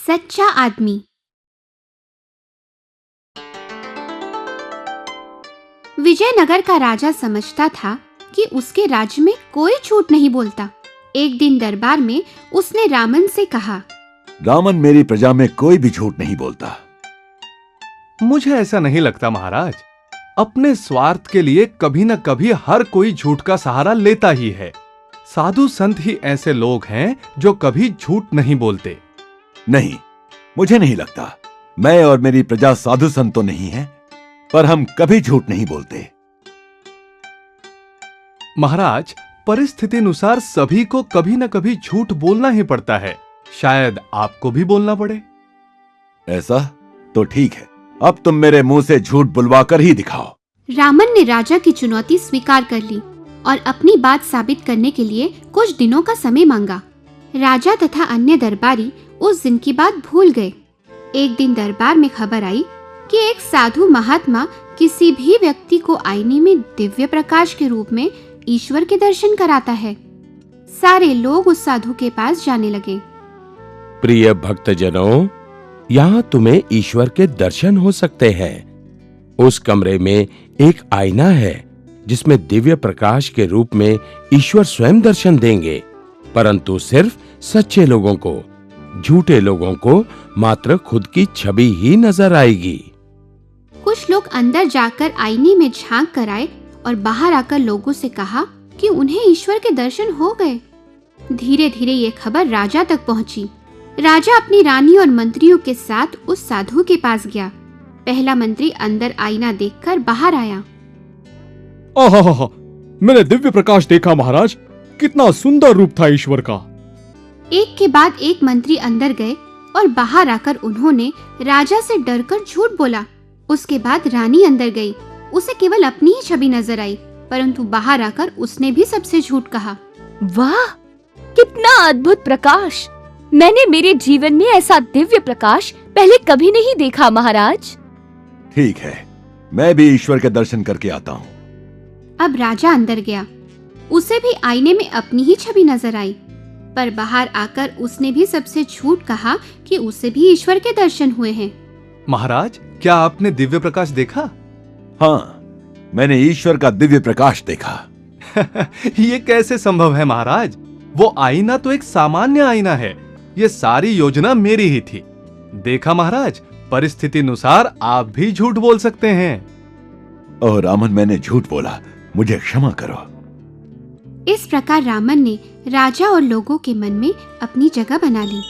सच्चा आदमी। विजयनगर का राजा समझता था कि उसके राज्य में कोई झूठ नहीं बोलता। एक दिन दरबार में उसने रामन से कहा, रामन, मेरी प्रजा में कोई भी झूठ नहीं बोलता। मुझे ऐसा नहीं लगता महाराज। अपने स्वार्थ के लिए कभी न कभी हर कोई झूठ का सहारा लेता ही है। साधु संत ही ऐसे लोग हैं जो कभी झूठ नहीं बोलते। नहीं, मुझे नहीं लगता। मैं और मेरी प्रजा साधु संत तो नहीं है, पर हम कभी झूठ नहीं बोलते। महाराज, परिस्थिति अनुसार सभी को कभी न कभी झूठ बोलना ही पड़ता है। शायद आपको भी बोलना पड़े। ऐसा तो ठीक है, अब तुम मेरे मुंह से झूठ बुलवा कर ही दिखाओ। रामन ने राजा की चुनौती स्वीकार कर ली और अपनी बात साबित करने के लिए कुछ दिनों का समय मांगा। राजा तथा अन्य दरबारी उस दिन की बात भूल गए। एक दिन दरबार में खबर आई कि एक साधु महात्मा किसी भी व्यक्ति को आईने में दिव्य प्रकाश के रूप में ईश्वर के दर्शन कराता है। सारे लोग उस साधु के पास जाने लगे। प्रिय भक्तजनों, यहाँ तुम्हें ईश्वर के दर्शन हो सकते हैं। उस कमरे में एक आईना है जिसमें दिव्य प्रकाश के रूप में ईश्वर स्वयं दर्शन देंगे, परंतु सिर्फ सच्चे लोगों को। झूठे लोगों को मात्र खुद की छवि ही नजर आएगी। कुछ लोग अंदर जाकर आईने में झांक कर आए और बाहर आकर लोगों से कहा कि उन्हें ईश्वर के दर्शन हो गए। धीरे धीरे ये खबर राजा तक पहुंची। राजा अपनी रानी और मंत्रियों के साथ उस साधु के पास गया। पहला मंत्री अंदर आईना देखकर बाहर आया। आहा, मैंने दिव्य प्रकाश देखा महाराज। कितना सुंदर रूप था ईश्वर का। एक के बाद एक मंत्री अंदर गए और बाहर आकर उन्होंने राजा से डरकर झूठ बोला। उसके बाद रानी अंदर गई। उसे केवल अपनी ही छवि नजर आई, परंतु बाहर आकर उसने भी सबसे झूठ कहा। वाह, कितना अद्भुत प्रकाश! मैंने मेरे जीवन में ऐसा दिव्य प्रकाश पहले कभी नहीं देखा महाराज। ठीक है, मैं भी ईश्वर के दर्शन करके आता हूँ। अब राजा अंदर गया। उसे भी आईने में अपनी ही छवि नजर आई, पर बाहर आकर उसने भी सबसे झूठ कहा कि उसे भी ईश्वर के दर्शन हुए हैं। महाराज, क्या आपने दिव्य प्रकाश देखा? हाँ, मैंने ईश्वर का दिव्य प्रकाश देखा। ये कैसे संभव है महाराज? वो आईना तो एक सामान्य आईना है। ये सारी योजना मेरी ही थी। देखा महाराज, परिस्थिति अनुसार आप भी झूठ बोल सकते हैं। ओह रामन, मैंने झूठ बोला, मुझे क्षमा करो। इस प्रकार रामन ने राजा और लोगों के मन में अपनी जगह बना ली।